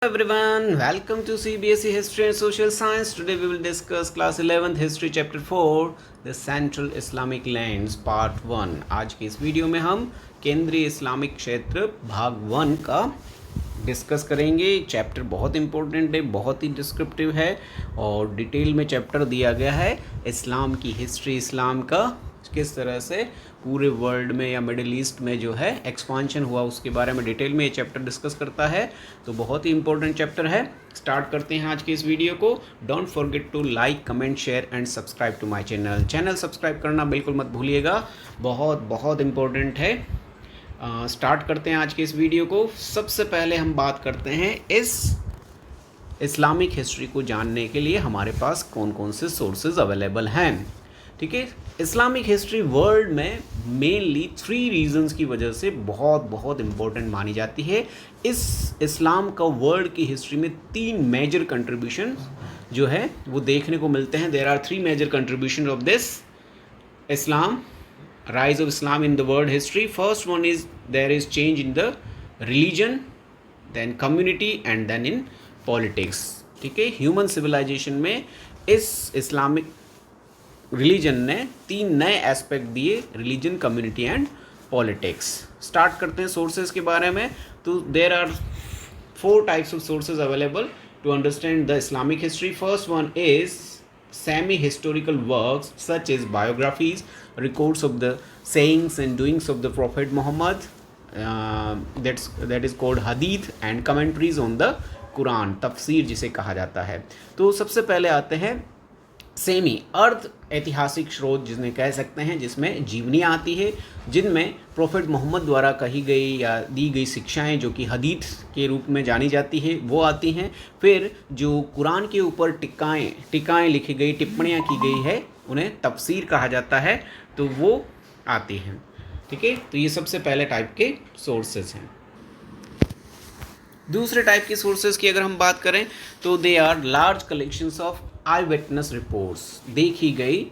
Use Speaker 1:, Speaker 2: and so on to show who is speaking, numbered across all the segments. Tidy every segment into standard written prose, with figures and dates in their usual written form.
Speaker 1: everyone, welcome to CBSE History and Social Science. Today we will discuss class 11th History Chapter 4 The Central Islamic Lands Part 1. आज की इस video में हम केंद्रीय Islamic क्षेत्र भाग 1 का डिस्कस करेंगे। चैप्टर बहुत इंपॉर्टेंट है, बहुत ही डिस्क्रिप्टिव है और डिटेल में चैप्टर दिया गया है इस्लाम की हिस्ट्री, इस्लाम का किस तरह से पूरे वर्ल्ड में या मिडिल ईस्ट में जो है एक्सपांशन हुआ उसके बारे में डिटेल में ये चैप्टर डिस्कस करता है। तो बहुत ही इंपॉर्टेंट चैप्टर है। स्टार्ट करते हैं आज के इस वीडियो को। Don't forget to like, comment, share and subscribe to my channel subscribe करना बिल्कुल मत भूलिएगा, बहुत बहुत इंपॉर्टेंट है। स्टार्ट करते हैं आज के इस वीडियो को। सबसे पहले हम बात करते हैं इस इस्लामिक हिस्ट्री को जानने के लिए हमारे पास कौन कौन से सोर्सेज अवेलेबल हैं। ठीक है, इस्लामिक हिस्ट्री वर्ल्ड में मेनली 3 रीजंस की वजह से बहुत बहुत इम्पोर्टेंट मानी जाती है। इस इस्लाम का वर्ल्ड की हिस्ट्री में 3 मेजर कंट्रीब्यूशन जो है वो देखने को मिलते हैं। There are 3 major contribution of this Islam, rise of Islam in the world history. First one is there is change in the religion, then community and then in politics. ठीक है, human civilisation में इस Islamic religion ने 3 नए aspect दिए, religion, community and politics. Start करते हैं sources के बारे में। तो there are 4 types of sources available to understand the Islamic history. First one is semi-historical works such as biographies, records of the sayings and doings of the Prophet Muhammad, that is called hadith, and commentaries on the Quran, तफसीर जिसे कहा जाता है। तो सबसे पहले आते हैं सेमी अर्थ ऐतिहासिक स्रोत जिन्हें कह सकते हैं, जिसमें जीवनियाँ आती है, जिनमें प्रोफेट मोहम्मद द्वारा कही गई या दी गई शिक्षाएं जो कि हदीथ के रूप में जानी जाती है वो आती हैं। फिर जो कुरान के ऊपर टिकाएँ लिखी गई, टिप्पणियाँ की गई है, उन्हें तफसीर कहा जाता है, तो वो आती हैं। ठीक है, तो ये सबसे पहले टाइप के सोर्सेज हैं। दूसरे टाइप के सोर्सेज की अगर हम बात करें तो they are large collections of eyewitness reports. देखी गई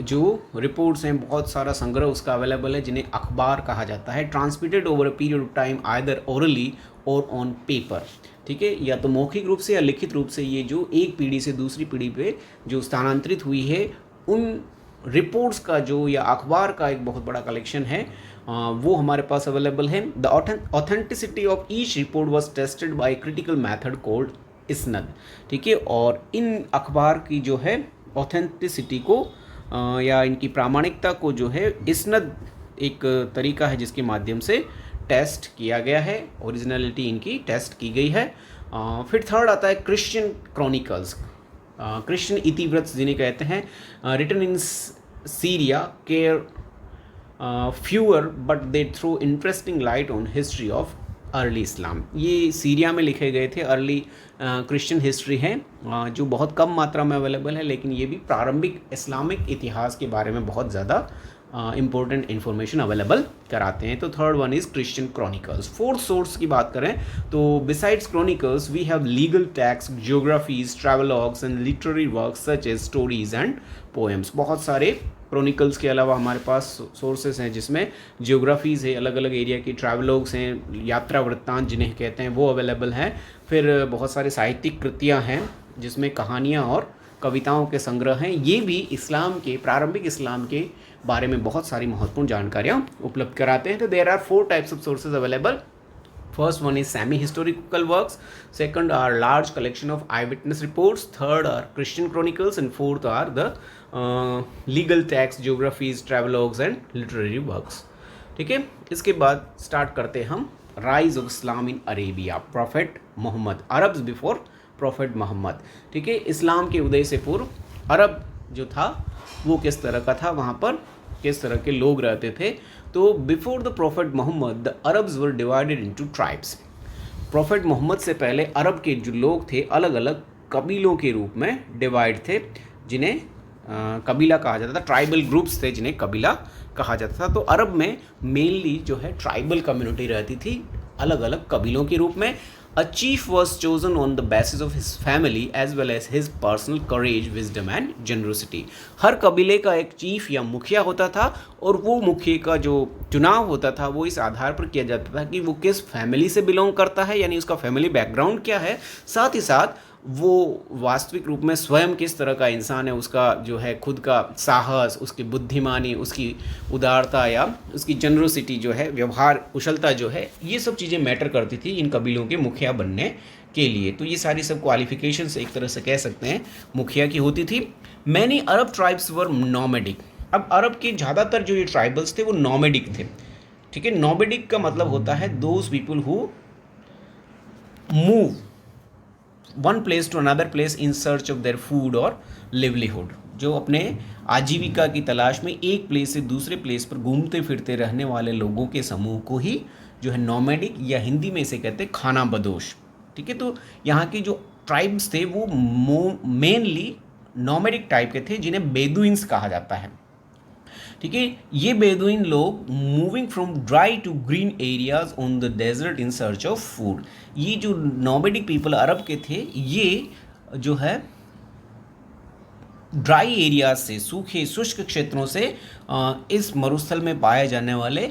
Speaker 1: जो रिपोर्ट्स हैं, बहुत सारा संग्रह उसका अवेलेबल है, जिन्हें अखबार कहा जाता है। Transmitted over a period of time either orally और ऑन पेपर। ठीक है, या तो मौखिक रूप से या लिखित रूप से ये जो एक पीढ़ी से दूसरी पीढ़ी पे जो स्थानांतरित हुई है, उन रिपोर्ट्स का जो या अखबार का एक बहुत बड़ा कलेक्शन है, वो हमारे पास अवेलेबल है। The authenticity of each report was tested by critical method cold isnad. ठीक है, और इन अखबार की जो है ऑथेंटिसिटी को या इनकी प्रामाणिकता को जो है इसनद एक तरीका है जिसके माध्यम से टेस्ट किया गया है, ओरिजिनलिटी इनकी टेस्ट की गई है। फिर थर्ड आता है क्रिश्चियन क्रॉनिकल्स, क्रिश्चियन इतिवृत्त जिन्हें कहते हैं, written in Syria, care fewer but they throw interesting light on history of early Islam. ये सीरिया में लिखे गए थे, अर्ली क्रिश्चियन हिस्ट्री है जो बहुत कम मात्रा में अवेलेबल है, लेकिन ये भी प्रारंभिक इस्लामिक इतिहास के बारे में बहुत ज़्यादा इंपॉर्टेंट इन्फॉर्मेशन अवेलेबल कराते हैं। तो third one is Christian chronicles. Fourth source की बात करें तो besides chronicles we have legal text, geographies, travelogues and literary works such as stories and poems. बहुत सारे क्रॉनिकल्स के अलावा हमारे पास सोर्सेज हैं जिसमें जियोग्राफीज़ है, अलग अलग एरिया की ट्रैवलॉग्स हैं, यात्रा वृत्तांत जिन्हें कहते हैं, वो अवेलेबल हैं। फिर बहुत सारे साहित्यिक कृतियाँ हैं जिसमें कहानियाँ और कविताओं के संग्रह हैं। ये भी इस्लाम के, प्रारंभिक इस्लाम के बारे में बहुत सारी महत्वपूर्ण जानकारियाँ उपलब्ध कराते हैं। तो there are 4 types of sources available. First one is semi-historical works, second are large collection of eyewitness reports, third are Christian chronicles and fourth are the legal texts, geographies, travelogues and literary works. ठीक है, इसके बाद start करते हैं हम rise of Islam in Arabia, prophet Muhammad, Arabs before prophet Muhammad. ठीक है, इस्लाम के उदय से पूर्व अरब जो था वो किस तरह का था, वहाँ पर किस तरह के लोग रहते थे। तो before the prophet Muhammad the Arabs were divided into tribes. Prophet Muhammad से पहले अरब के जो लोग थे अलग अलग कबीलों के रूप में डिवाइड थे, जिन्हें कबीला कहा जाता था। ट्राइबल ग्रुप्स थे जिन्हें कबीला कहा जाता था। तो अरब में मेनली जो है ट्राइबल कम्युनिटी रहती थी अलग अलग कबीलों के रूप में। A chief was chosen on the basis of his family as well as his personal courage, wisdom and generosity. हर कबीले का एक चीफ या मुखिया होता था और वो मुखिया का जो चुनाव होता था वो इस आधार पर किया जाता था कि वो किस फैमिली से बिलोंग करता है, यानी उसका फैमिली बैकग्राउंड क्या है, साथ ही साथ वो वास्तविक रूप में स्वयं किस तरह का इंसान है, उसका जो है खुद का साहस, उसकी बुद्धिमानी, उसकी उदारता या उसकी जनरोसिटी जो है, व्यवहार कुशलता जो है, ये सब चीज़ें मैटर करती थी इन कबीलों के मुखिया बनने के लिए। तो ये सारी सब क्वालिफिकेशंस एक तरह से कह सकते हैं मुखिया की होती थी। मैनी अरब ट्राइब्स वर नॉमेडिक। अब अरब के ज़्यादातर जो ये ट्राइबल्स थे वो नॉमेडिक थे। ठीक है, नॉमेडिक का मतलब होता है those people who move one place to another place in search of their food और लिवलीहुड, जो अपने आजीविका की तलाश में एक प्लेस से दूसरे प्लेस पर घूमते फिरते रहने वाले लोगों के समूह को ही जो है नॉमेडिक या हिंदी में इसे कहते हैं खाना बदोश। ठीक है, तो यहाँ के जो ट्राइब्स थे वो मेनली नॉमेडिक टाइप के थे जिन्हें बेदुइन्स कहा जाता है। ठीक है, ये बेदुइन लोग moving from dry to green areas on the desert in search of food. ये जो नॉमेडिक पीपल अरब के थे ये जो है ड्राई एरियाज से, सूखे शुष्क क्षेत्रों से इस मरुस्थल में पाए जाने वाले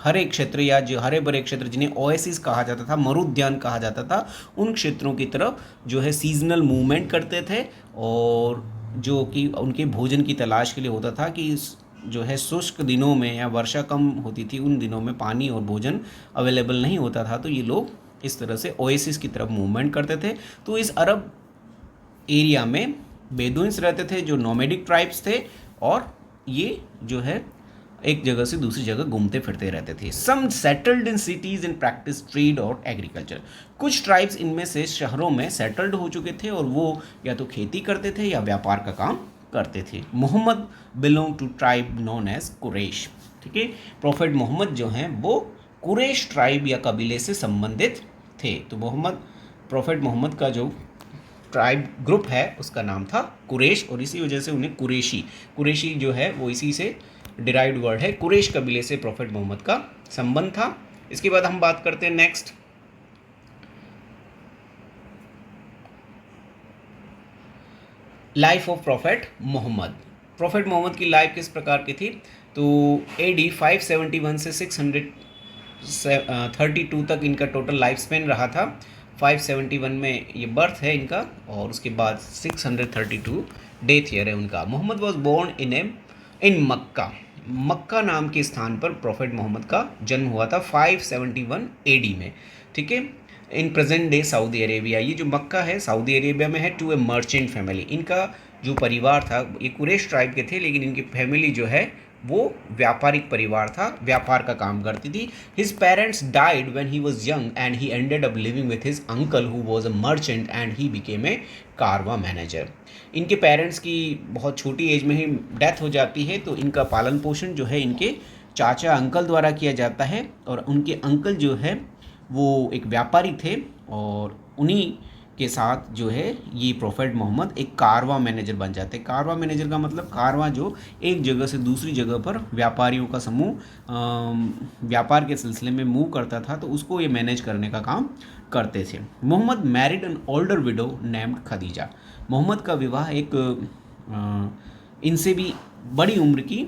Speaker 1: हरे क्षेत्र या जो हरे भरे क्षेत्र जिन्हें ओएसिस कहा जाता था, मरुद्यान कहा जाता था, उन क्षेत्रों की तरफ जो है सीजनल मूवमेंट करते थे और जो कि उनके भोजन की तलाश के लिए होता था कि जो है शुष्क दिनों में या वर्षा कम होती थी उन दिनों में पानी और भोजन अवेलेबल नहीं होता था, तो ये लोग इस तरह से ओएसिस की तरफ मूवमेंट करते थे। तो इस अरब एरिया में बेदुइन्स रहते थे जो नोमैडिक ट्राइब्स थे और ये जो है एक जगह से दूसरी जगह घूमते फिरते रहते थे। Some settled in cities in practice trade और एग्रीकल्चर। कुछ ट्राइब्स इनमें से शहरों में सेटल्ड हो चुके थे और वो या तो खेती करते थे या व्यापार का काम करते थे। Muhammad belong to tribe known as Quraysh. ठीक है, प्रॉफेट मोहम्मद जो हैं वो कुरैश ट्राइब या कबीले से संबंधित थे। तो प्रॉफेट मोहम्मद का जो ट्राइब ग्रुप है उसका नाम था कुरैश और इसी वजह से उन्हें कुरैशी जो है वो इसी से डिराइव्ड वर्ड है। कुरैश कबीले से प्रॉफेट मोहम्मद का संबंध था। इसके बाद हम बात करते हैं next life of prophet Muhammad. Prophet Muhammad की लाइफ किस प्रकार की थी? तो AD 571 से 632 तक इनका टोटल लाइफ स्पेन रहा था। 571 में ये बर्थ है इनका और उसके बाद 632 डेथ ईयर है उनका। मोहम्मद वॉज बोर्न इन मक्का नाम के स्थान पर प्रॉफेट मोहम्मद का जन्म हुआ था 571 AD में। ठीक है, in present day Saudi Arabia. ये जो मक्का है सऊदी अरेबिया में है। टू ए मर्चेंट फैमिली, इनका जो परिवार था ये कुरैश ट्राइब के थे लेकिन इनकी फैमिली जो है वो व्यापारिक परिवार था, व्यापार का काम करती थी। His parents died when he was young and he ended up living with his uncle who was a merchant and he became a कारवा मैनेजर। इनके पेरेंट्स की बहुत छोटी एज में ही डेथ हो जाती है तो इनका पालन पोषण जो है इनके चाचा अंकल द्वारा किया जाता है और उनके अंकल जो है वो एक व्यापारी थे और उन्हीं के साथ जो है ये प्रॉफेट मोहम्मद एक कारवा मैनेजर बन जाते हैं। कारवा मैनेजर का मतलब कारवा जो एक जगह से दूसरी जगह पर व्यापारियों का समूह व्यापार के सिलसिले में मूव करता था तो उसको ये मैनेज करने का काम करते थे। Muhammad married an older widow named Khadija. Muhammad का विवाह एक इनसे भी बड़ी उम्र की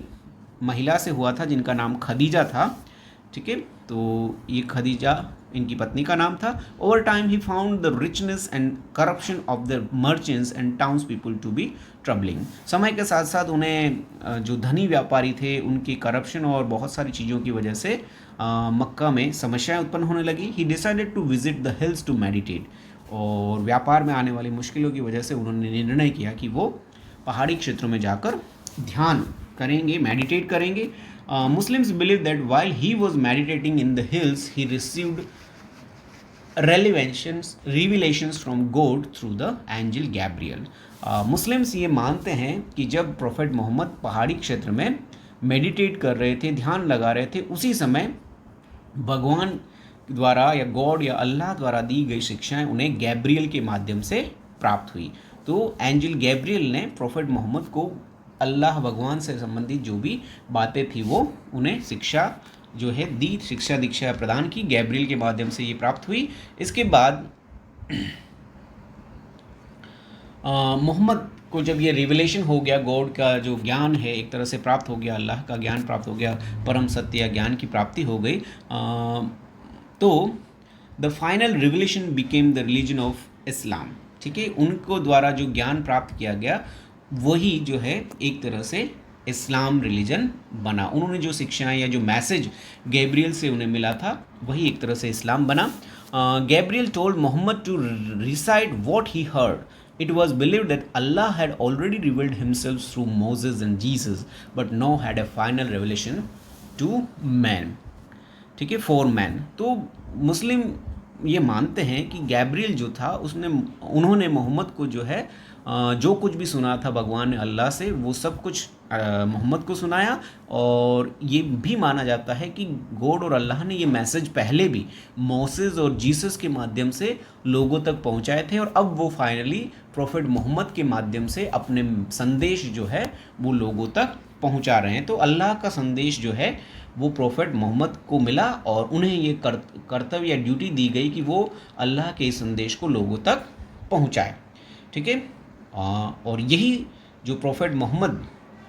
Speaker 1: महिला से हुआ था जिनका नाम खदीजा था। ठीक है, तो ये खदीजा इनकी पत्नी का नाम था। Over time he found the richness and corruption of the merchants and townspeople to be troubling. समय के साथ साथ उन्हें जो धनी व्यापारी थे उनकी करप्शन और बहुत सारी चीज़ों की वजह से मक्का में समस्याएं उत्पन्न होने लगी। He decided to visit the hills to meditate. और व्यापार में आने वाली मुश्किलों की वजह से उन्होंने निर्णय किया कि वो पहाड़ी क्षेत्रों में जाकर ध्यान करेंगे, मेडिटेट करेंगे। Muslims believe that while he was meditating in the hills, he received revelations from God through the angel Gabriel. Muslims ये मानते हैं कि जब प्रॉफेट मोहम्मद पहाड़ी क्षेत्र में मेडिटेट कर रहे थे, ध्यान लगा रहे थे, उसी समय भगवान द्वारा या गॉड या अल्लाह द्वारा दी गई शिक्षाएं उन्हें गैब्रियल के माध्यम से प्राप्त हुई। तो एंजल गैब्रियल ने प्रॉफेट मोहम्मद को अल्लाह भगवान से संबंधित जो भी बातें थी वो उन्हें शिक्षा जो है दी, शिक्षा दीक्षा प्रदान की, गैब्रियल के माध्यम से ये प्राप्त हुई। इसके बाद मोहम्मद को जब ये रिवलेशन हो गया, गॉड का जो ज्ञान है एक तरह से प्राप्त हो गया, अल्लाह का ज्ञान प्राप्त हो गया, परम सत्य या ज्ञान की प्राप्ति हो गई, तो the final revelation became the religion of इस्लाम। ठीक है, उनको द्वारा जो ज्ञान प्राप्त किया गया वही जो है एक तरह से इस्लाम रिलीजन बना। उन्होंने जो शिक्षाएं या जो मैसेज गैब्रियल से उन्हें मिला था वही एक तरह से इस्लाम बना। Gabriel told Muhammad to recite what he heard. It was believed that Allah had already revealed himself through Moses and Jesus, but now had a final revelation to man. ठीक है, फॉर मैन। तो मुस्लिम ये मानते हैं कि Gabriel जो था उन्होंने मोहम्मद को जो है जो कुछ भी सुना था भगवान ने अल्लाह से, वो सब कुछ मोहम्मद को सुनाया। और ये भी माना जाता है कि गॉड और अल्लाह ने ये मैसेज पहले भी मोसेस और जीसस के माध्यम से लोगों तक पहुंचाए थे, और अब वो फाइनली प्रोफेट मोहम्मद के माध्यम से अपने संदेश जो है वो लोगों तक पहुंचा रहे हैं। तो अल्लाह का संदेश जो है वो प्रोफेट मोहम्मद को मिला, और उन्हें ये कर्तव्य या ड्यूटी दी गई कि वो अल्लाह के इस संदेश को लोगों तक पहुंचाए। ठीक है, और यही जो प्रोफेट मोहम्मद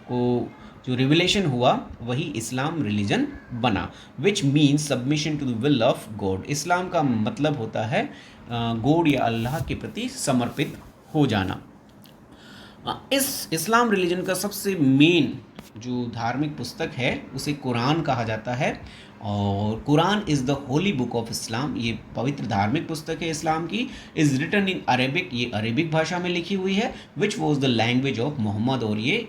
Speaker 1: को जो रिविलेशन हुआ वही इस्लाम रिलीजन बना, which means submission to the will of God. Islam का मतलब होता है गॉड या अल्लाह के प्रति समर्पित हो जाना। इस इस्लाम रिलीजन का सबसे मेन जो धार्मिक पुस्तक है उसे कुरान कहा जाता है, और Quran is the holy book of Islam. ये पवित्र धार्मिक पुस्तक है इस्लाम की। इज़ रिटन इन अरेबिक, ये अरेबिक भाषा में लिखी हुई है, which was the language of Muhammad, और ये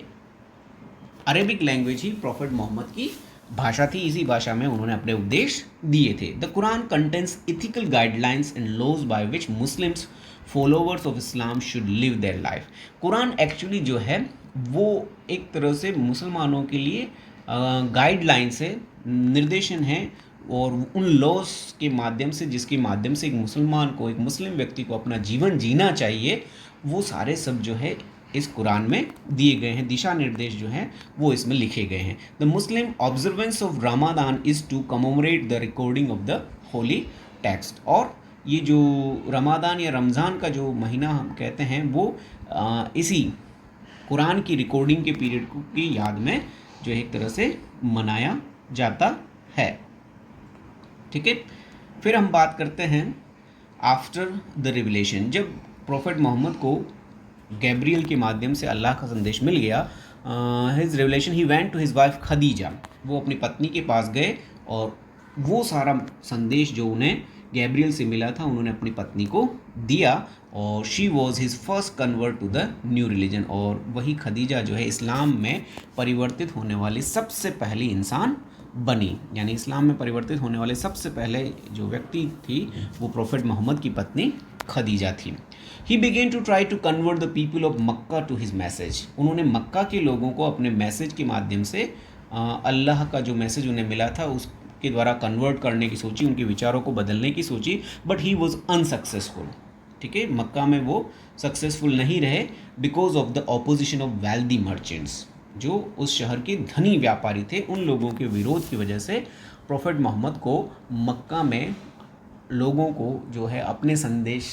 Speaker 1: अरेबिक लैंग्वेज ही प्रॉफिट मोहम्मद की भाषा थी। इसी भाषा में उन्होंने अपने उपदेश दिए थे। The Quran contains ethical guidelines and laws by which Muslims followers of Islam should live their life. Quran actually जो है वो एक तरह से मुसलमानों के लिए गाइडलाइंस है, निर्देशन है, और उन लॉज के माध्यम से जिसके माध्यम से एक मुसलमान को, एक मुस्लिम व्यक्ति को अपना जीवन जीना चाहिए, वो सारे सब जो है इस कुरान में दिए गए हैं। दिशा निर्देश जो हैं वो इसमें लिखे गए हैं। The Muslim observance of Ramadan is to commemorate the recording of the holy text. और ये जो रमादान या रमज़ान का जो महीना हम कहते हैं वो इसी कुरान की रिकॉर्डिंग के पीरियड की याद में जो एक तरह से मनाया जाता है। ठीक है, फिर हम बात करते हैं आफ्टर द रिविलेशन। जब प्रोफेट मोहम्मद को गैब्रियल के माध्यम से अल्लाह का संदेश मिल गया, his revelation, he went to his wife Khadija. वो अपनी पत्नी के पास गए और वो सारा संदेश जो उन्हें गैब्रियल से मिला था उन्होंने अपनी पत्नी को दिया, और she was his first convert to the new religion. और वही खदीजा जो है इस्लाम में परिवर्तित होने वाली सबसे पहली इंसान बनी, यानी इस्लाम में परिवर्तित होने वाले सबसे पहले जो व्यक्ति थी वो प्रोफेट मोहम्मद की पत्नी खदीजा थी। He began to try to convert the people of Mecca to his message. उन्होंने मक्का के लोगों को अपने मैसेज के माध्यम से अल्लाह का जो मैसेज उन्हें मिला था उसके द्वारा कन्वर्ट करने की सोची, उनके विचारों को बदलने की सोची, बट ही वॉज अनसक्सेसफुल। ठीक है, मक्का में वो सक्सेसफुल नहीं रहे because of the opposition of wealthy merchants. जो उस शहर के धनी व्यापारी थे, उन लोगों के विरोध की वजह से प्रोफेट मोहम्मद को मक्का में लोगों को जो है अपने संदेश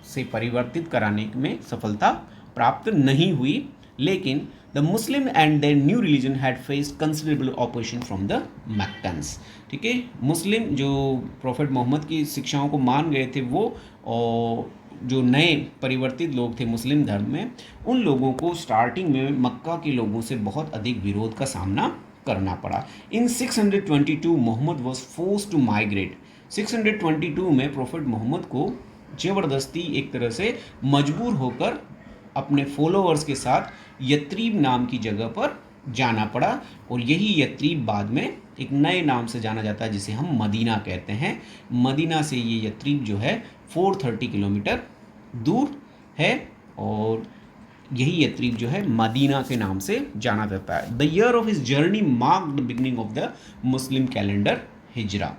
Speaker 1: से परिवर्तित कराने में सफलता प्राप्त नहीं हुई। लेकिन the Muslim and their new religion had faced considerable opposition from the Meccans. ठीक है, मुस्लिम जो प्रोफेट मोहम्मद की शिक्षाओं को मान गए थे वो, और जो नए परिवर्तित लोग थे मुस्लिम धर्म में, उन लोगों को स्टार्टिंग में मक्का के लोगों से बहुत अधिक विरोध का सामना करना पड़ा। In 622 Muhammad was forced to migrate. 622 में प्रोफेट मोहम्मद को ज़बरदस्ती एक तरह से मजबूर होकर अपने फॉलोअर्स के साथ यत्रीब नाम की जगह पर जाना पड़ा, और यही यत्रीब बाद में एक नए नाम से जाना जाता है जिसे हम मदीना कहते हैं। मदीना से ये यत्रीब जो है 430 किलोमीटर दूर है, और यही यत्रीब जो है मदीना के नाम से जाना जाता है। The year of his journey marked the beginning of the Muslim calendar Hijra.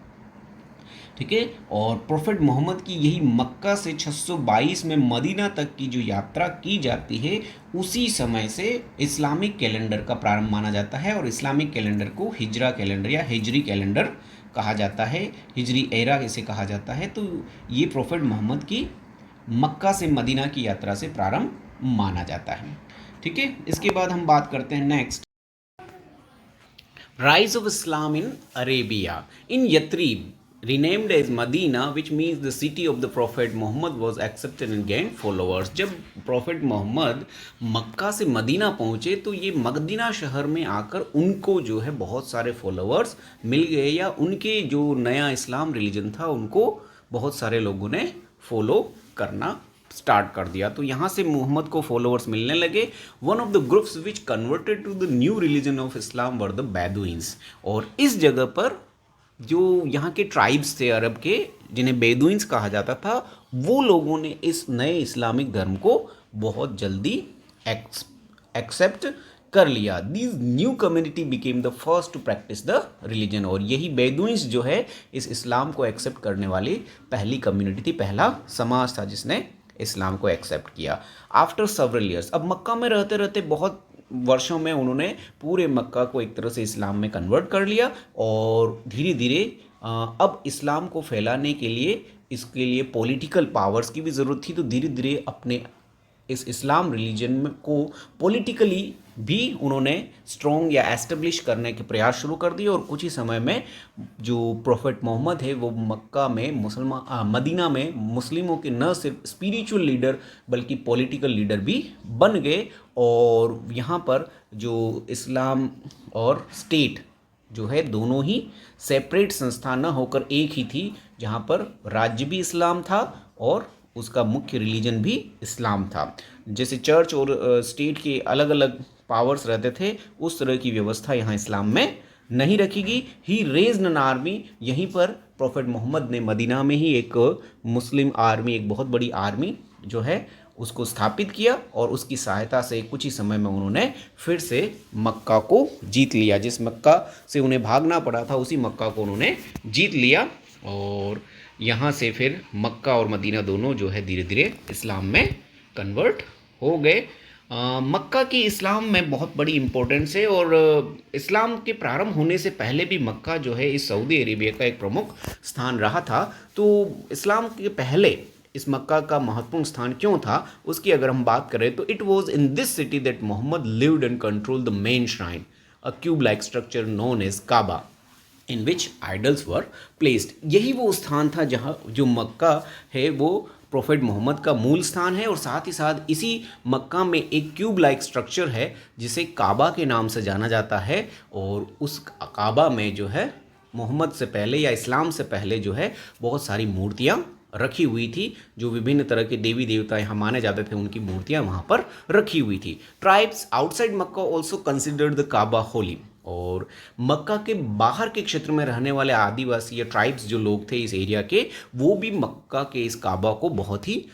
Speaker 1: ठीक है। और प्रोफेट मोहम्मद की यही मक्का से 622 में मदीना तक की जो यात्रा की जाती है, उसी समय से इस्लामिक कैलेंडर का प्रारंभ माना जाता है। और इस्लामिक कैलेंडर को हिजरा कैलेंडर या हिजरी कैलेंडर कहा जाता है, हिजरी एरा इसे कहा जाता है। तो ये प्रोफेट मोहम्मद की मक्का से मदीना की यात्रा से प्रारंभ माना जाता है। ठीक है। इसके बाद हम बात करते हैं next, rise of Islam in Arabia. In Yathrib, renamed as Medina, which means the city of the Prophet Muhammad, was accepted and gained followers. जब प्रॉफेट मोहम्मद मक्का से मदीना पहुँचे तो ये मदीना शहर में आकर उनको जो है बहुत सारे फॉलोअर्स मिल गए, या उनके जो नया इस्लाम रिलीजन था उनको बहुत सारे लोगों ने फॉलो करना स्टार्ट कर दिया। तो यहाँ से मोहम्मद को फॉलोअर्स मिलने लगे। One of the groups which converted to the new religion of Islam were the Bedouins. और इस जगह पर जो यहाँ के ट्राइब्स थे अरब के, जिन्हें बेदुइन्स कहा जाता था, वो लोगों ने इस नए इस्लामिक धर्म को बहुत जल्दी एक्सेप्ट कर लिया। This new community became the first to practise the religion. और यही बेदुइन्स जो है इस इस्लाम को एक्सेप्ट करने वाली पहली कम्युनिटी थी, पहला समाज था जिसने इस्लाम को एक्सेप्ट किया। आफ्टर सेवरल ईयर्स, अब मक्का में रहते रहते बहुत वर्षों में उन्होंने पूरे मक्का को एक तरह से इस्लाम में कन्वर्ट कर लिया। और धीरे धीरे अब इस्लाम को फैलाने के लिए, इसके लिए पॉलिटिकल पावर्स की भी ज़रूरत थी। तो धीरे धीरे अपने इस इस्लाम रिलीजन को पॉलिटिकली भी उन्होंने स्ट्रॉन्ग या एस्टेब्लिश करने के प्रयास शुरू कर दिए। और कुछ ही समय में जो प्रोफेट मोहम्मद है वो मक्का में मदीना में मुस्लिमों के न सिर्फ स्पिरिचुअल लीडर बल्कि पॉलिटिकल लीडर भी बन गए। और यहाँ पर जो इस्लाम और स्टेट जो है दोनों ही सेपरेट संस्था न होकर एक ही थी, जहाँ पर राज्य भी इस्लाम था और उसका मुख्य रिलीजन भी इस्लाम था। जैसे चर्च और स्टेट के अलग अलग पावर्स रहते थे, उस तरह की व्यवस्था यहाँ इस्लाम में नहीं रखी गई। ही रेज्ड एन आर्मी, यहीं पर प्रोफेट मोहम्मद ने मदीना में ही एक मुस्लिम आर्मी, एक बहुत बड़ी आर्मी जो है उसको स्थापित किया। और उसकी सहायता से कुछ ही समय में उन्होंने फिर से मक्का को जीत लिया। जिस मक्का से उन्हें भागना पड़ा था उसी मक्का को उन्होंने जीत लिया। और यहाँ से फिर मक्का और मदीना दोनों जो है धीरे धीरे इस्लाम में कन्वर्ट हो गए। मक्का की इस्लाम में बहुत बड़ी इम्पोर्टेंस है। और इस्लाम के प्रारंभ होने से पहले भी मक्का जो है इस सऊदी अरेबिया का एक प्रमुख स्थान रहा था। तो इस्लाम के पहले इस मक्का का महत्वपूर्ण स्थान क्यों था, उसकी अगर हम बात करें तो it was in this city that Muhammad lived and control the main shrine, a cube like structure known as Kaaba, in which idols were placed. यही वो स्थान था जहाँ जो मक्का है वो प्रोफेट मोहम्मद का मूल स्थान है। और साथ ही साथ इसी मक्का में एक क्यूब लाइक स्ट्रक्चर है जिसे काबा के नाम से जाना जाता है। और उस काबा में जो है मोहम्मद से पहले या इस्लाम से पहले जो है बहुत सारी मूर्तियाँ रखी हुई थी, जो विभिन्न तरह के देवी देवता यहाँ माने जाते थे, उनकी मूर्तियाँ वहाँ पर रखी हुई थी। Tribes outside Mecca also considered the Kaaba holy. और मक्का के बाहर के क्षेत्र में रहने वाले आदिवासी या ट्राइब्स जो लोग थे इस एरिया के, वो भी मक्का के इस काबा को बहुत ही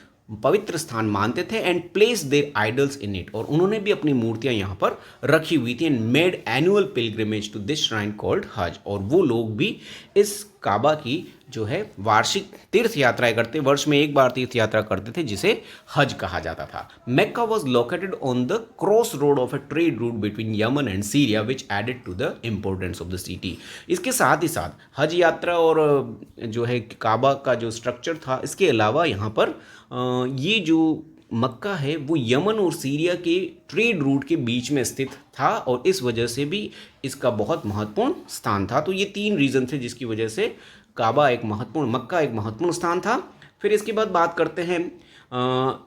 Speaker 1: पवित्र स्थान मानते थे। And place their idols in it, और उन्होंने भी अपनी मूर्तियां यहाँ पर रखी हुई थी। And made annual pilgrimage to this shrine called Hajj, और वो लोग भी इस काबा की जो है वार्षिक तीर्थ यात्राएं करते, वर्ष में एक बार तीर्थ यात्रा करते थे, जिसे हज कहा जाता था। Mecca was located on the cross road of a trade route between Yemen and Syria which added to the importance of the city. इसके साथ ही साथ हज यात्रा और जो है काबा का जो स्ट्रक्चर था, इसके अलावा यहाँ पर ये जो मक्का है वो यमन और सीरिया के ट्रेड रूट के बीच में स्थित था, और इस वजह से भी इसका बहुत महत्वपूर्ण स्थान था। तो ये 3 रीज़न थे जिसकी वजह से काबा एक महत्वपूर्ण, मक्का एक महत्वपूर्ण स्थान था। फिर इसके बाद बात करते हैं,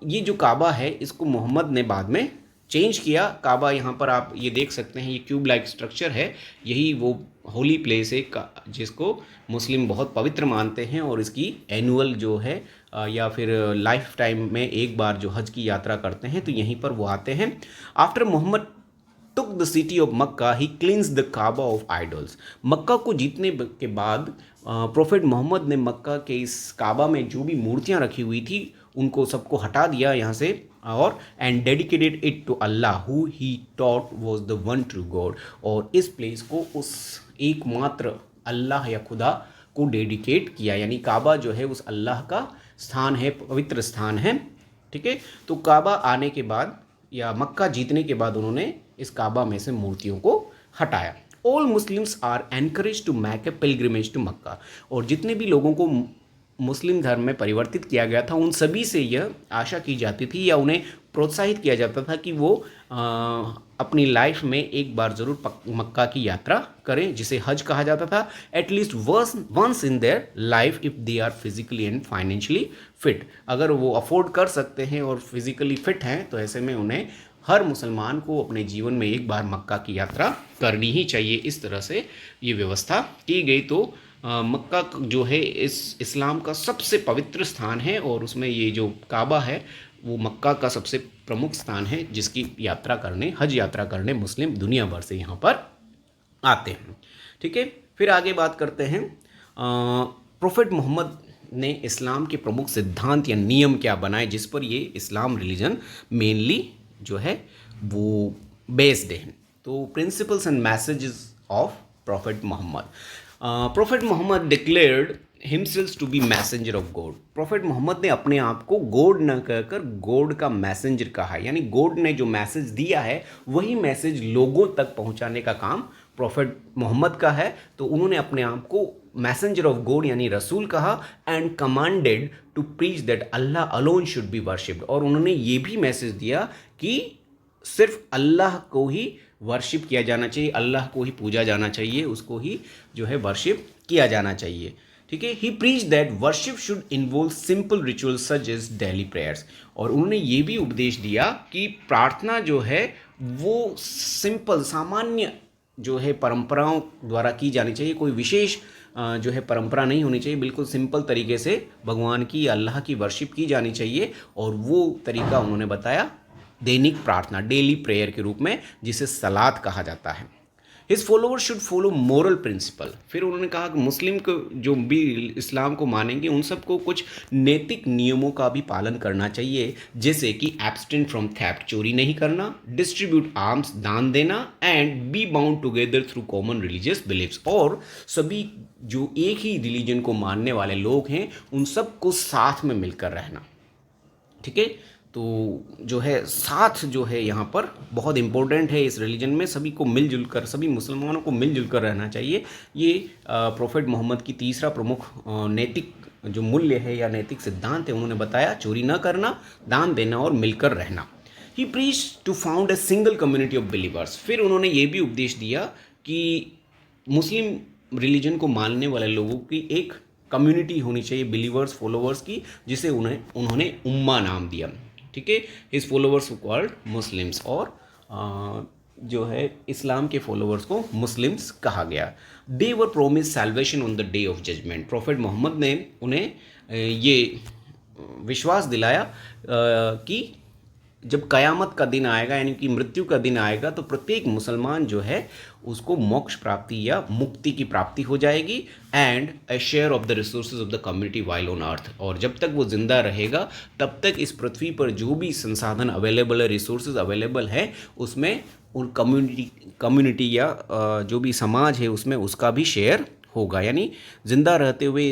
Speaker 1: ये जो काबा है इसको मोहम्मद ने बाद में चेंज किया। काबा यहाँ पर आप ये देख सकते हैं, ये क्यूब लाइक स्ट्रक्चर है, यही वो होली प्लेस है जिसको मुस्लिम बहुत पवित्र मानते हैं। और इसकी एनुअल जो है या फिर लाइफ टाइम में एक बार जो हज की यात्रा करते हैं तो यहीं पर वो आते हैं। After Muhammad took the city of Makkah, he cleansed the Kaaba of idols. मक्का को जीतने के बाद प्रोफेट मोहम्मद ने मक्का के इस काबा में जो भी मूर्तियां रखी हुई थी उनको सबको हटा दिया यहाँ से, और and dedicated it to Allah who he thought was the one true God. और इस प्लेस को उस एकमात्र अल्लाह या खुदा को डेडिकेट किया, यानी काबा जो है उस अल्लाह का स्थान है, पवित्र स्थान है। ठीक है, तो काबा आने के बाद या मक्का जीतने के बाद उन्होंने इस काबा में से मूर्तियों को हटाया। All Muslims are encourage to make a pilgrimage to Mecca, और जितने भी लोगों को मुस्लिम धर्म में परिवर्तित किया गया था उन सभी से यह आशा की जाती थी या उन्हें प्रोत्साहित किया जाता था कि वो अपनी लाइफ में एक बार ज़रूर मक्का की यात्रा करें, जिसे हज कहा जाता था, at least once in their life if they are physically and financially fit. अगर वो अफोर्ड कर सकते हैं और फिजिकली फिट हैं तो ऐसे में उन्हें हर मुसलमान को अपने जीवन में एक बार मक्का की यात्रा करनी ही चाहिए। इस तरह से ये व्यवस्था की गई। तो मक्का जो है इस इस्लाम का सबसे पवित्र स्थान है और उसमें ये जो काबा है वो मक्का का सबसे प्रमुख स्थान है, जिसकी यात्रा करने, हज यात्रा करने मुस्लिम दुनिया भर से यहाँ पर आते हैं। ठीक है, फिर आगे बात करते हैं प्रोफेट मोहम्मद ने इस्लाम के प्रमुख सिद्धांत या नियम क्या बनाए जिस पर ये इस्लाम रिलीजन मेनली जो है वो बेस्ड है। तो principles and messages of Prophet Muhammad. Prophet Muhammad declared himself to be messenger of God. Prophet Mohammad ने अपने आप को गॉड न कहकर गॉड का मैसेंजर कहा है, यानी गॉड ने जो मैसेज दिया है वही मैसेज लोगों तक पहुंचाने का काम प्रोफेट मोहम्मद का है। तो उन्होंने अपने आप को मैसेंजर ऑफ गॉड यानी रसूल कहा and commanded to preach that Allah alone should be worshipped, और उन्होंने ये भी मैसेज दिया कि सिर्फ अल्लाह को ही वर्शिप किया जाना चाहिए, अल्लाह को ही पूजा जाना चाहिए, उसको ही जो है वर्शिप किया जाना चाहिए। ठीक है, he preach that worship should involve simple rituals such as daily prayers, और उन्होंने ये भी उपदेश दिया कि प्रार्थना जो है वो सिंपल सामान्य जो है परंपराओं द्वारा की जानी चाहिए, कोई विशेष जो है परंपरा नहीं होनी चाहिए, बिल्कुल सिंपल तरीके से भगवान की अल्लाह की वर्शिप की जानी चाहिए। और वो तरीका उन्होंने बताया दैनिक प्रार्थना, डेली प्रेयर के रूप में, जिसे सलात कहा जाता है। His followers should follow moral principle. फिर उन्होंने कहा कि मुस्लिम को जो भी इस्लाम को मानेंगे उन सबको कुछ नैतिक नियमों का भी पालन करना चाहिए, जैसे कि एब्सटेंट फ्रॉम थेफ्ट, चोरी नहीं करना, डिस्ट्रीब्यूट आर्म्स, दान देना, and be bound together through common religious beliefs, और सभी जो एक ही रिलीजन को मानने वाले लोग हैं उन सबको साथ में मिलकर रहना। ठीक है, तो जो है साथ जो है यहाँ पर बहुत इम्पोर्टेंट है। इस रिलीजन में सभी को मिलजुल कर, सभी मुसलमानों को मिलजुल कर रहना चाहिए। ये प्रोफेट मोहम्मद की तीसरा प्रमुख नैतिक जो मूल्य है या नैतिक सिद्धांत है, उन्होंने बताया चोरी न करना, दान देना और मिलकर रहना। He preach to found a single community of believers. फिर उन्होंने ये भी उपदेश दिया कि मुस्लिम रिलीजन को मानने वाले लोगों की एक कम्युनिटी होनी चाहिए, बिलीवर्स, फॉलोवर्स की, जिसे उन्होंने उम्मा नाम दिया। ठीक है, हिज फॉलोवर्स कॉल्ड मुस्लिम्स, और जो है इस्लाम के फॉलोवर्स को मुस्लिम्स कहा गया। They were promise salvation on the day of judgment. Prophet Mohammad ने उन्हें ये विश्वास दिलाया कि जब क़यामत का दिन आएगा, यानी कि मृत्यु का दिन आएगा, तो प्रत्येक मुसलमान जो है उसको मोक्ष प्राप्ति या मुक्ति की प्राप्ति हो जाएगी, and a share of the resources of the community while on earth. और जब तक वो जिंदा रहेगा तब तक इस पृथ्वी पर जो भी संसाधन अवेलेबल है, रिसोर्सेज अवेलेबल है, उसमें उन कम्युनिटी या जो भी समाज है उसमें उसका भी शेयर होगा, यानी जिंदा रहते हुए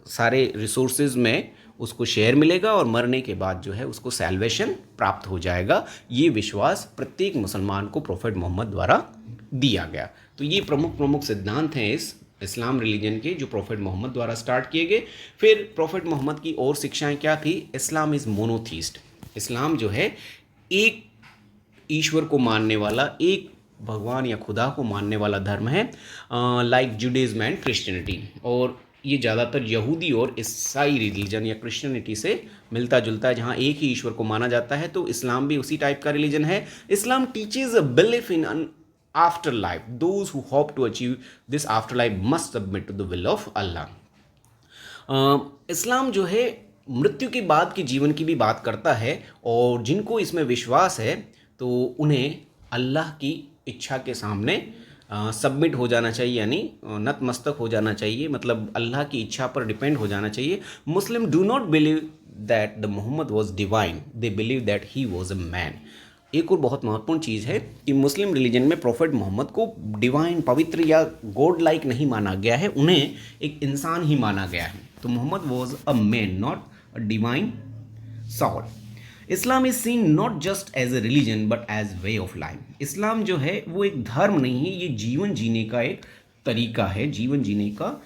Speaker 1: सारे रिसोर्सेज में उसको शेयर मिलेगा और मरने के बाद जो है उसको सैल्वेशन प्राप्त हो जाएगा। ये विश्वास प्रत्येक मुसलमान को प्रोफेट मोहम्मद द्वारा दिया गया। तो ये प्रमुख सिद्धांत हैं इस इस्लाम रिलीजन के, जो प्रोफेट मोहम्मद द्वारा स्टार्ट किए गए। फिर प्रोफेट मोहम्मद की और शिक्षाएं क्या थी? इस्लाम इज़ मोनोथीस्ट। इस्लाम जो है एक ईश्वर को मानने वाला, एक भगवान या खुदा को मानने वाला धर्म है, लाइक जुडाइज्म एंड क्रिश्चियनिटी। और ये ज़्यादातर यहूदी और ईसाई रिलीजन या क्रिश्चियनिटी से मिलता जुलता है, जहाँ एक ही ईश्वर को माना जाता है। तो इस्लाम भी उसी टाइप का रिलीजन है। Islam teaches a belief in an afterlife. Those who hope to achieve this afterlife must submit to the will of Allah. Islam जो है मृत्यु के बाद के जीवन की भी बात करता है, और जिनको इसमें विश्वास है तो उन्हें अल्लाह की इच्छा के सामने सबमिट हो जाना चाहिए, यानी नतमस्तक हो जाना चाहिए, मतलब अल्लाह की इच्छा पर डिपेंड हो जाना चाहिए। Muslim do not believe that the Mohammed was divine, they believe that he was a man. एक और बहुत महत्वपूर्ण चीज़ है कि मुस्लिम रिलीजन में प्रॉफिट मोहम्मद को डिवाइन, पवित्र या गॉड लाइक नहीं माना गया है, उन्हें एक इंसान ही माना गया है। तो Mohammed was a man, not a divine soul. Islam is seen not just as a religion but as way of life. Islam जो है वो एक धर्म नहीं है, ये जीवन जीने का एक तरीका है, जीवन जीने का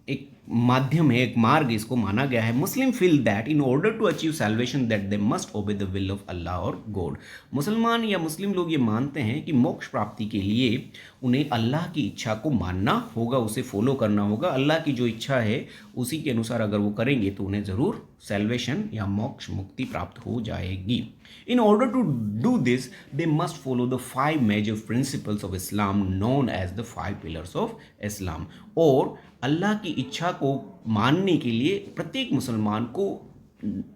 Speaker 1: एक माध्यम है, एक मार्ग इसको माना गया है। Muslim feel that in order to achieve salvation that they must obey the will of Allah और गॉड। मुसलमान या मुस्लिम लोग ये मानते हैं कि मोक्ष प्राप्ति के लिए उन्हें अल्लाह की इच्छा को मानना होगा, उसे फॉलो करना होगा। अल्लाह की जो इच्छा है उसी के अनुसार अगर वो करेंगे तो उन्हें ज़रूर सैल्वेशन या मोक्ष, मुक्ति प्राप्त हो जाएगी। In order to do this, they must follow the 5 major principles of Islam known as the 5 pillars of Islam। और अल्लाह की इच्छा को मानने के लिए प्रत्येक मुसलमान को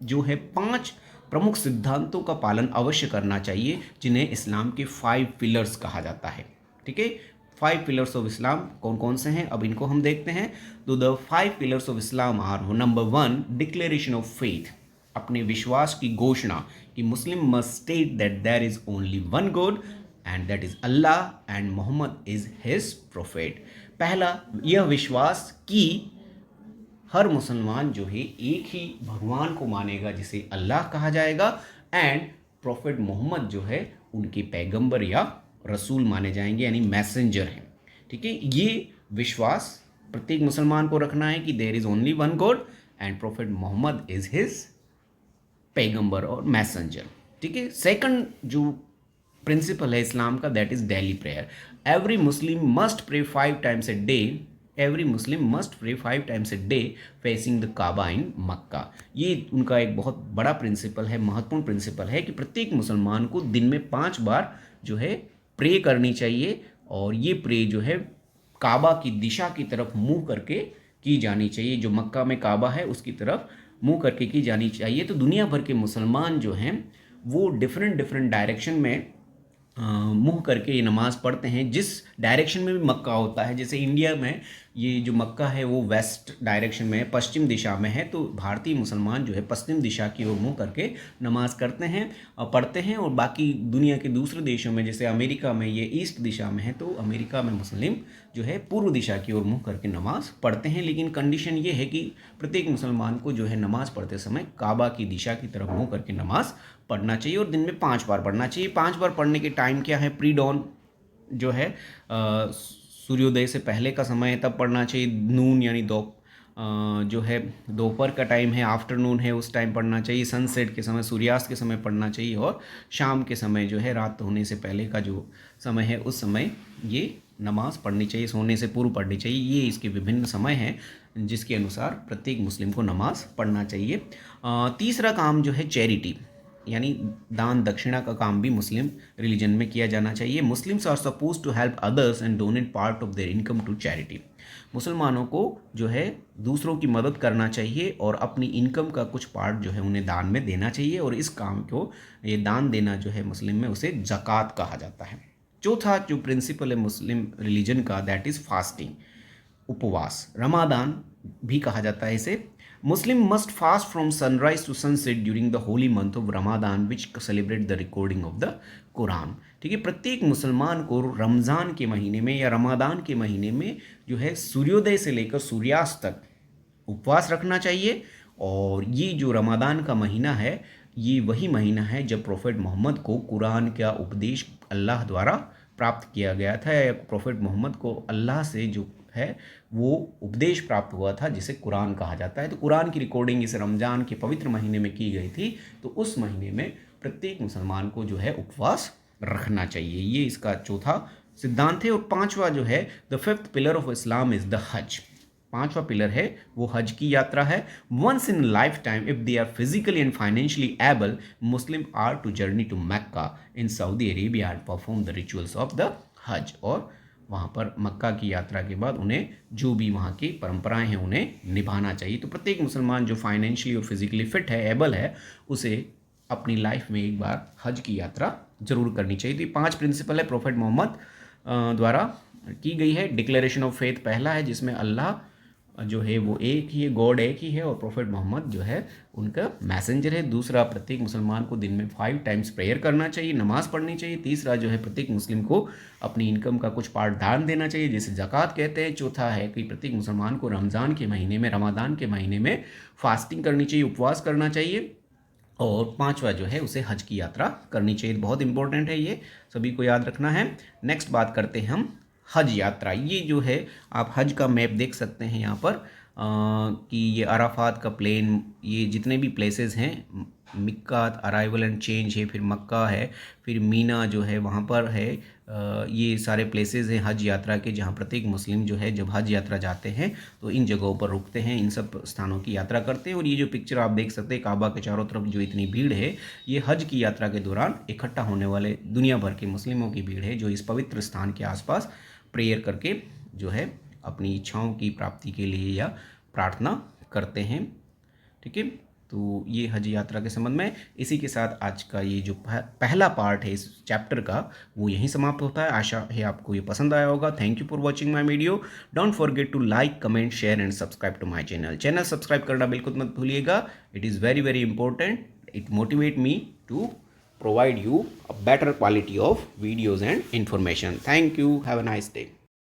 Speaker 1: जो है 5 प्रमुख सिद्धांतों का पालन अवश्य करना चाहिए, जिन्हें इस्लाम के 5 पिलर्स कहा जाता है। ठीक है, 5 पिलर्स ऑफ इस्लाम कौन कौन से हैं, अब इनको हम देखते हैं। तो the 5 pillars of Islam are: number 1, declaration of faith, अपने विश्वास की घोषणा कि Muslim must state that there is only one God and that is Allah and Mohammed is his prophet. पहला, यह विश्वास कि हर मुसलमान जो है एक ही भगवान को मानेगा जिसे अल्लाह कहा जाएगा, एंड प्रोफेट मोहम्मद जो है उनके पैगंबर या रसूल माने जाएंगे, यानी मैसेंजर हैं। ठीक है, ये विश्वास प्रत्येक मुसलमान को रखना है कि there is only one God and Prophet Muhammad is his पैगंबर और मैसेंजर। ठीक है, सेकंड जो प्रिंसिपल है इस्लाम का, that is daily prayer. Every Muslim must pray 5 times a day, every Muslim must pray 5 times a day facing the Kaaba in Mecca. ये उनका एक बहुत बड़ा प्रिंसिपल है, महत्वपूर्ण प्रिंसिपल है कि प्रत्येक मुसलमान को दिन में 5 बार जो है प्रे करनी चाहिए, और ये प्रे जो है काबा की दिशा की तरफ मुंह करके की जानी चाहिए। जो मक्का में काबा है उसकी तरफ मुंह करके की जानी चाहिए। तो दुनिया भर के मुसलमान जो हैं वो डिफरेंट डायरेक्शन में मुंह करके ये नमाज़ पढ़ते हैं, जिस डायरेक्शन में भी मक्का होता है। जैसे इंडिया में ये जो मक्का है वो वेस्ट डायरेक्शन में है, पश्चिम दिशा में है, तो भारतीय मुसलमान जो है पश्चिम दिशा की ओर मुंह करके नमाज़ करते हैं और पढ़ते हैं। और बाकी दुनिया के दूसरे देशों में, जैसे अमेरिका में ये ईस्ट दिशा में है, तो अमेरिका में मुस्लिम जो है पूर्व दिशा की ओर मुंह करके नमाज़ पढ़ते हैं। लेकिन कंडीशन ये है कि प्रत्येक मुसलमान को जो है नमाज़ पढ़ते समय काबा की दिशा की तरफ मुंह करके नमाज़ पढ़ना चाहिए, और दिन में 5 बार पढ़ना चाहिए। 5 बार पढ़ने के टाइम क्या है? प्री डॉन जो है सूर्योदय से पहले का समय है, तब पढ़ना चाहिए। नून यानी जो है दोपहर का टाइम है, आफ्टरनून है, उस टाइम पढ़ना चाहिए। सनसेट के समय, सूर्यास्त के समय पढ़ना चाहिए, और शाम के समय जो है रात होने से पहले का जो समय है उस समय ये नमाज़ पढ़नी चाहिए, सोने से पूर्व पढ़नी चाहिए। ये इसके विभिन्न समय हैं जिसके अनुसार प्रत्येक मुस्लिम को नमाज़ पढ़ना चाहिए। तीसरा काम जो है चैरिटी, यानी दान दक्षिणा का काम भी मुस्लिम रिलीजन में किया जाना चाहिए। Muslims are suppose to help others and donate part of their income to charity. मुसलमानों को जो है दूसरों की मदद करना चाहिए और अपनी इनकम का कुछ पार्ट जो है उन्हें दान में देना चाहिए, और इस काम को, ये दान देना जो है मुस्लिम में, उसे ज़कात कहा जाता है। चौथा जो प्रिंसिपल है मुस्लिम रिलीजन का, दैट इज़ फास्टिंग, उपवास। रमादान भी कहा जाता है इसे। Muslim must fast from sunrise to sunset during the holy month of Ramadan, which celebrate the recording of the Quran। ठीक है, प्रत्येक मुसलमान को रमज़ान के महीने में या रमादान के महीने में जो है सूर्योदय से लेकर सूर्यास्त तक उपवास रखना चाहिए। और ये जो रमादान का महीना है, ये वही महीना है जब प्रोफेट मोहम्मद को कुरान का उपदेश अल्लाह द्वारा प्राप्त किया गया था, या प्रोफेट मोहम्मद को अल्लाह से जो है वो उपदेश प्राप्त हुआ था, जिसे कुरान कहा जाता है। तो कुरान की रिकॉर्डिंग इस रमज़ान के पवित्र महीने में की गई थी, तो उस महीने में प्रत्येक मुसलमान को जो है उपवास रखना चाहिए। ये इसका चौथा सिद्धांत है। और पांचवा जो है, the fifth pillar of Islam is the Hajj. पांचवा पिलर है वो हज की यात्रा है। Once in life time if they are physically and financially able, Muslim are to journey to Mecca in Saudi Arabia and perform the rituals of the Hajj. और वहाँ पर मक्का की यात्रा के बाद उन्हें जो भी वहाँ की परंपराएं हैं उन्हें निभाना चाहिए। तो प्रत्येक मुसलमान जो फाइनेंशियली और फिजिकली फिट है, एबल है, उसे अपनी लाइफ में एक बार हज की यात्रा जरूर करनी चाहिए। तो ये 5 प्रिंसिपल है प्रोफेट मोहम्मद द्वारा की गई है। डिक्लेरेशन ऑफ फेथ पहला है, जिसमें अल्लाह जो है वो एक ही है, गॉड एक ही है और प्रॉफिट मोहम्मद जो है उनका मैसेंजर है। दूसरा, प्रत्येक मुसलमान को दिन में 5 टाइम्स प्रेयर करना चाहिए, नमाज पढ़नी चाहिए। तीसरा जो है प्रत्येक मुस्लिम को अपनी इनकम का कुछ पार्ट दान देना चाहिए, जिसे ज़कात कहते हैं। चौथा है कि प्रत्येक मुसलमान को रमज़ान के महीने में, रमादान के महीने में फास्टिंग करनी चाहिए, उपवास करना चाहिए। और पांचवा जो है उसे हज की यात्रा करनी चाहिए। बहुत इंपॉर्टेंट है, ये सभी को याद रखना है। नेक्स्ट बात करते हैं हम हज यात्रा। ये जो है आप हज का मैप देख सकते हैं यहाँ पर कि ये अराफात का प्लेन, ये जितने भी प्लेसेस हैं, मिक्कात, अराइवल एंड चेंज है, फिर मक्का है, फिर मीना जो है वहाँ पर है। ये सारे प्लेसेस हैं हज यात्रा के, जहाँ प्रत्येक मुस्लिम जो है जब हज यात्रा जाते हैं तो इन जगहों पर रुकते हैं, इन सब स्थानों की यात्रा करते हैं। और ये जो पिक्चर आप देख सकते हैं, काबा के चारों तरफ जो इतनी भीड़ है, ये हज की यात्रा के दौरान इकट्ठा होने वाले दुनिया भर के मुस्लिमों की भीड़ है, जो इस पवित्र स्थान के आसपास प्रेयर करके जो है अपनी इच्छाओं की प्राप्ति के लिए या प्रार्थना करते हैं। ठीक है, तो ये हज यात्रा के संबंध में। इसी के साथ आज का ये जो पहला पार्ट है इस चैप्टर का, वो यहीं समाप्त होता है। आशा है आपको ये पसंद आया होगा। Thank you for watching my video. Don't forget to like, comment, share and subscribe to my channel. Channel subscribe करना बिल्कुल मत भूलिएगा। It is very very important. It motivate me to provide you a better quality of videos and information. Thank you. Have a nice day.